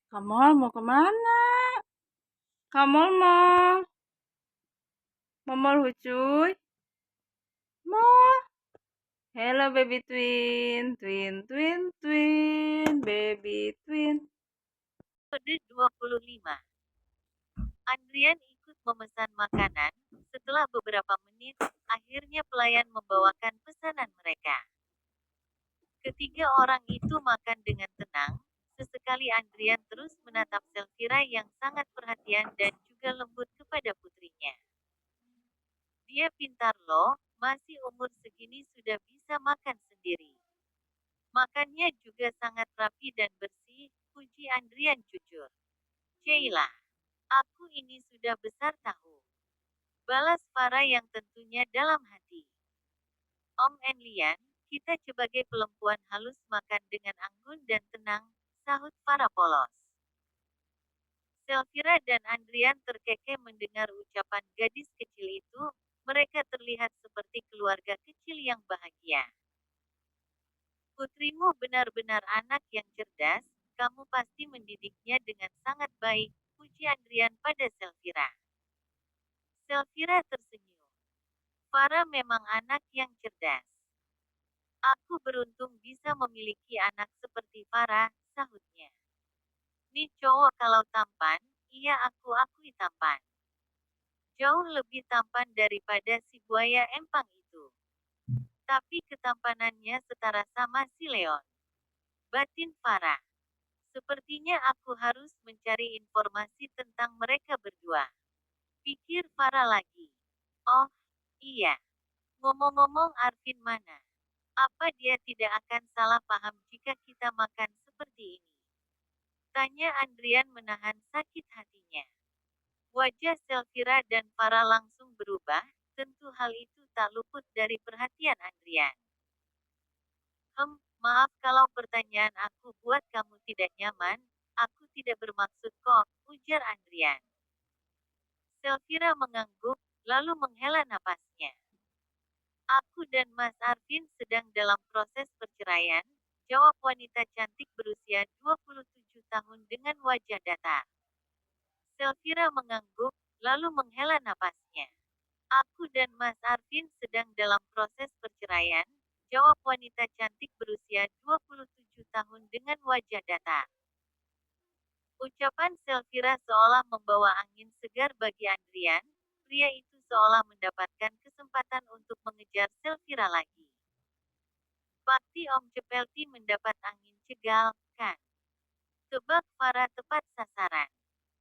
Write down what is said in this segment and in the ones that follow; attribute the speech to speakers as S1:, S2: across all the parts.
S1: Kamol mau kemana? Kamol mau? Momol hucuy? Mau? Hello baby twin, twin, twin, twin, baby twin.
S2: Kode 25. Andrian ikut memesan makanan. Setelah beberapa menit, akhirnya pelayan membawakan pesanan mereka. Ketiga orang itu makan dengan tenang. Sesekali Andrian terus menatap Selfira yang sangat perhatian dan juga lembut kepada putrinya. Dia pintar loh, masih umur segini sudah bisa makan sendiri. Makannya juga sangat rapi dan bersih, puji Andrian jujur. Ceilah, aku ini sudah besar tahu. Balas Farah yang tentunya dalam hati. Om Enlian, kita sebagai perempuan halus makan dengan anggun dan tenang, sahut Farah polos. Selfira dan Andrian terkekeh mendengar ucapan gadis kecil itu, mereka terlihat seperti keluarga kecil yang bahagia. Putrimu benar-benar anak yang cerdas, kamu pasti mendidiknya dengan sangat baik, puji Andrian pada Selfira. Selfira tersenyum. Farah memang anak yang cerdas. Aku beruntung bisa memiliki anak seperti Farah, sahutnya. Nih cowok kalau tampan, iya aku akui tampan. Jauh lebih tampan daripada si buaya empang itu. Tapi ketampanannya setara sama si Leon. Batin Farah. Sepertinya aku harus mencari informasi tentang mereka berdua. Pikir Farah lagi. Oh, iya. Ngomong-ngomong Arvin mana? Apa dia tidak akan salah paham jika kita makan seperti ini? Tanya Andrian menahan sakit hatinya. Wajah Selfira dan Farah langsung berubah, tentu hal itu tak luput dari perhatian Andrian. Maaf kalau pertanyaan aku buat kamu tidak nyaman, aku tidak bermaksud kok, ujar Andrian. Selfira mengangguk, lalu menghela napasnya. Aku dan Mas Arvin sedang dalam proses perceraian, jawab wanita cantik berusia 27 tahun dengan wajah datar. Selfira mengangguk, lalu menghela napasnya. Aku dan Mas Arvin sedang dalam proses perceraian, jawab wanita cantik berusia 27 tahun dengan wajah datar. Ucapan Selfira seolah membawa angin segar bagi Andrian, pria itu seolah mendapatkan kesempatan untuk mengejar Selfira lagi. Pasti Om Cepelti mendapat angin cegal, kan? Tebak Farah tepat sasaran.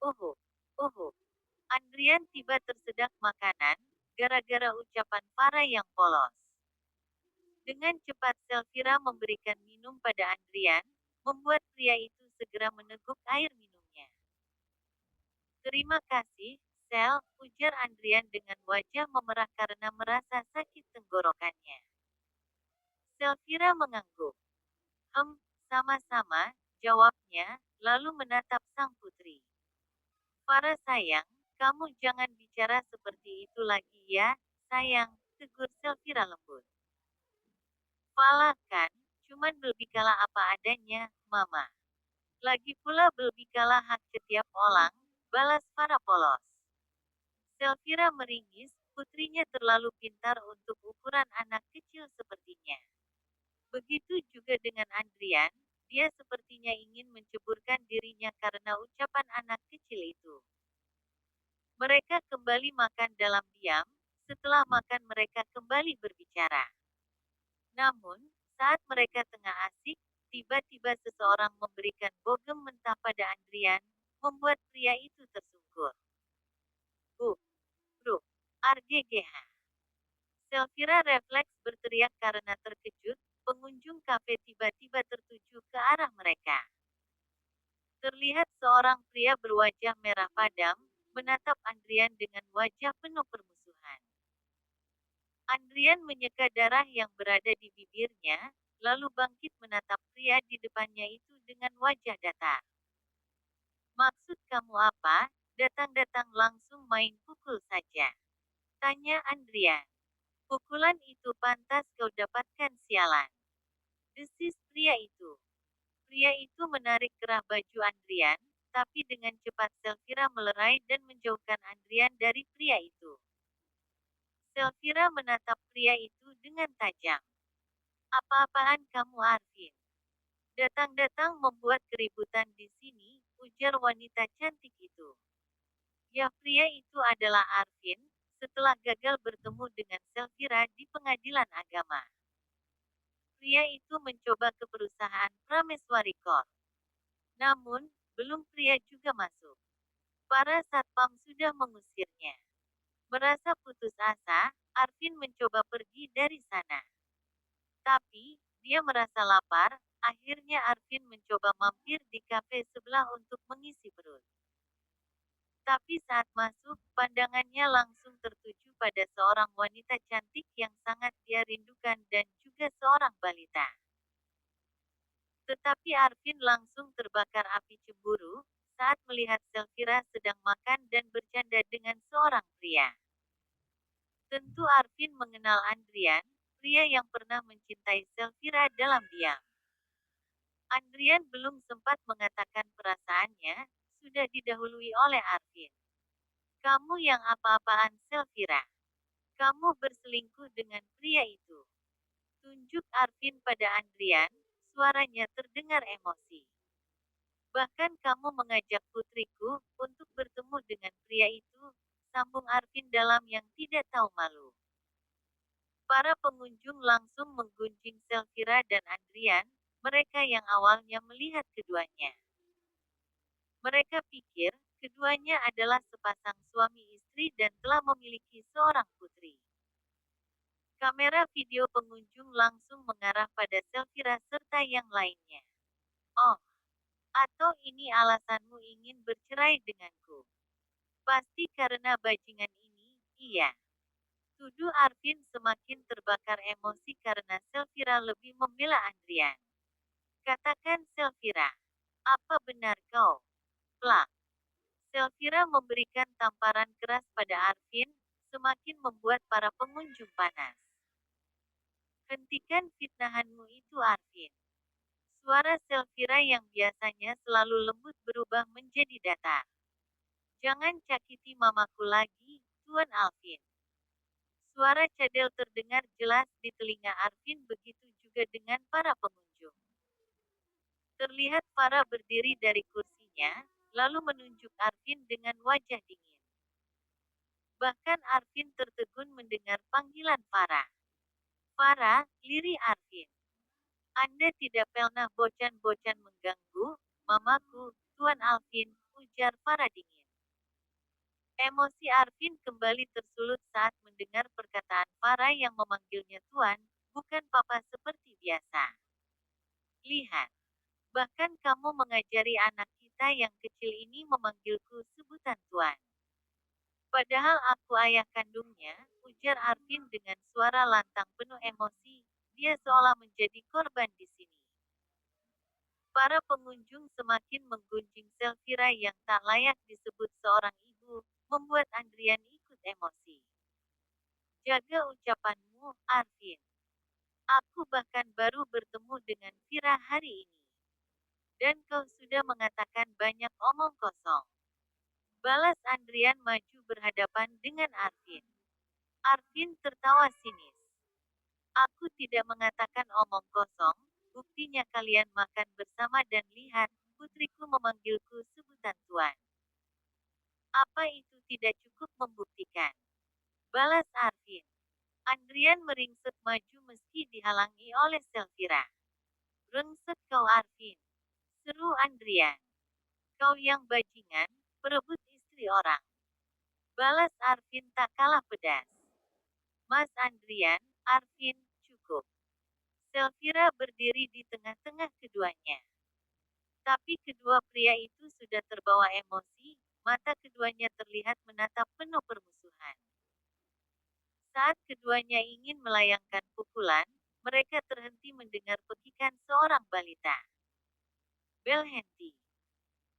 S2: Uhuh, uhuh. Andrian tiba tersedak makanan, gara-gara ucapan Farah yang polos. Dengan cepat Selfira memberikan minum pada Andrian, membuat pria itu segera meneguk air minumnya. Terima kasih, Sel, ujar Andrian dengan wajah memerah karena merasa sakit tenggorokannya. Selfira mengangguk. Sama-sama, jawabnya, lalu menatap sang putri. Farah sayang, kamu jangan bicara seperti itu lagi ya, sayang, tegur Selfira lembut. Falah kan, cuman berbikalah apa adanya, Mama. Lagi pula berbikalah hak setiap orang, balas Farah polos. Selfira meringis, putrinya terlalu pintar untuk ukuran anak kecil sepertinya. Begitu juga dengan Andrian, dia sepertinya ingin menceburkan dirinya karena ucapan anak kecil itu. Mereka kembali makan dalam diam, setelah makan mereka kembali berbicara. Namun, saat mereka tengah asik, tiba-tiba seseorang memberikan bogem mentah pada Andrian, membuat pria itu tersungkur. Bu, bro, RGGH. Selfira refleks berteriak karena terkejut, pengunjung kafe tiba-tiba tertuju ke arah mereka. Terlihat seorang pria berwajah merah padam, menatap Andrian dengan wajah penuh permusuhan. Andrian menyeka darah yang berada di bibirnya, lalu bangkit menatap pria di depannya itu dengan wajah datar. Maksud kamu apa? Datang-datang langsung main pukul saja. Tanya Andrian. Pukulan itu pantas kau dapatkan sialan. Desis pria itu. Pria itu menarik kerah baju Andrian, tapi dengan cepat Selfira melerai dan menjauhkan Andrian dari pria itu. Selfira menatap pria itu dengan tajam. Apa-apaan kamu, Arvin? Datang-datang membuat keributan di sini, ujar wanita cantik itu. Ya, pria itu adalah Arvin, setelah gagal bertemu dengan Selfira di pengadilan agama. Pria itu mencoba ke perusahaan Prameswari Corp. Namun, belum pria juga masuk. Para satpam sudah mengusirnya. Merasa putus asa, Arvin mencoba pergi dari sana. Tapi, dia merasa lapar, akhirnya Arvin mencoba mampir di kafe sebelah untuk mengisi perut. Tapi saat masuk, pandangannya langsung tertuju pada seorang wanita cantik yang sangat dia rindukan dan juga seorang balita. Tetapi Arvin langsung terbakar api cemburu, saat melihat Selfira sedang makan dan bercanda dengan seorang pria. Tentu Arvin mengenal Andrian, pria yang pernah mencintai Selfira dalam diam. Andrian belum sempat mengatakan perasaannya, sudah didahului oleh Arvin. Kamu yang apa-apaan, Selfira? Kamu berselingkuh dengan pria itu. Tunjuk Arvin pada Andrian, suaranya terdengar emosi. Bahkan kamu mengajak putriku untuk bertemu dengan pria itu, sambung Arvin dalam yang tidak tahu malu. Para pengunjung langsung menggunjing Selfira dan Andrian, mereka yang awalnya melihat keduanya. Mereka pikir, keduanya adalah sepasang suami istri dan telah memiliki seorang putri. Kamera video pengunjung langsung mengarah pada Selfira serta yang lainnya. Oh, atau ini alasanmu ingin bercerai denganku? Pasti karena bajingan ini, iya. Tuduh Arvin semakin terbakar emosi karena Selfira lebih membela Andrian. Katakan Selfira, apa benar kau? Plak. Selfira memberikan tamparan keras pada Arvin, semakin membuat para pengunjung panas. Hentikan fitnahanmu itu, Arvin. Suara Selfira yang biasanya selalu lembut berubah menjadi datar. Jangan cakiti mamaku lagi, Tuan Alvin. Suara cadel terdengar jelas di telinga Arvin, begitu juga dengan para pengunjung. Terlihat Farah berdiri dari kursinya, lalu menunjuk Arvin dengan wajah dingin. Bahkan Arvin tertegun mendengar panggilan Farah. Farah, liri Arvin. Anda tidak pernah bocan-bocan mengganggu, mamaku, Tuan Alvin, ujar Farah dingin. Emosi Arvin kembali tersulut saat mendengar perkataan Farah yang memanggilnya Tuan, bukan Papa seperti biasa. Lihat, bahkan kamu mengajari anak kita yang kecil ini memanggilku sebutan Tuan. Padahal aku ayah kandungnya, ujar Arvin dengan suara lantang penuh emosi, dia seolah menjadi korban di sini. Para pengunjung semakin menggunjing Selfira yang tak layak disebut seorang ibu, membuat Andrian ikut emosi. Jaga ucapanmu, Arvin. Aku bahkan baru bertemu dengan Vira hari ini. Dan kau sudah mengatakan banyak omong kosong. Balas Andrian maju berhadapan dengan Arvin. Arvin tertawa sinis. Aku tidak mengatakan omong kosong, buktinya kalian makan bersama dan lihat, putriku memanggilku sebutan Tuan. Apa itu tidak cukup membuktikan? Balas Arvin. Andrian meringsek maju meski dihalangi oleh Selfira. Rengsek kau, Arvin. Seru Andrian. Kau yang bajingan, perebut istri orang. Balas Arvin tak kalah pedas. Mas Andrian, Arvin, cukup. Selfira berdiri di tengah-tengah keduanya. Tapi kedua pria itu sudah terbawa emosi, mata keduanya terlihat menatap penuh permusuhan. Saat keduanya ingin melayangkan pukulan, mereka terhenti mendengar pekikan seorang balita. Bel henti.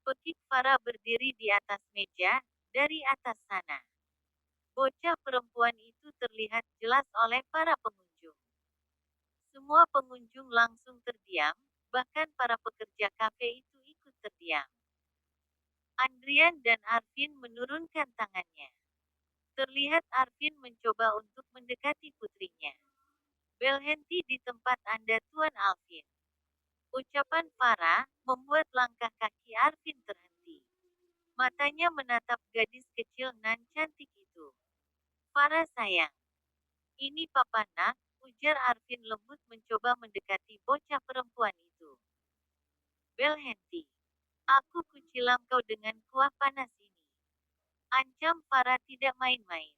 S2: Pekik Farah berdiri di atas meja, dari atas sana. Bocah perempuan itu terlihat jelas oleh para pengunjung. Semua pengunjung langsung terdiam, bahkan para pekerja kafe itu ikut terdiam. Andrian dan Arvin menurunkan tangannya. Terlihat Arvin mencoba untuk mendekati putrinya. Bel henti di tempat Anda Tuan Alvin. Ucapan Farah membuat langkah kaki Arvin terhenti. Matanya menatap gadis kecil nan cantik itu. Farah sayang. Ini papa nak, ujar Arvin lembut mencoba mendekati bocah perempuan itu. Bel henti. Aku kucilam kau dengan kuah panas ini. Ancam Farah tidak main-main.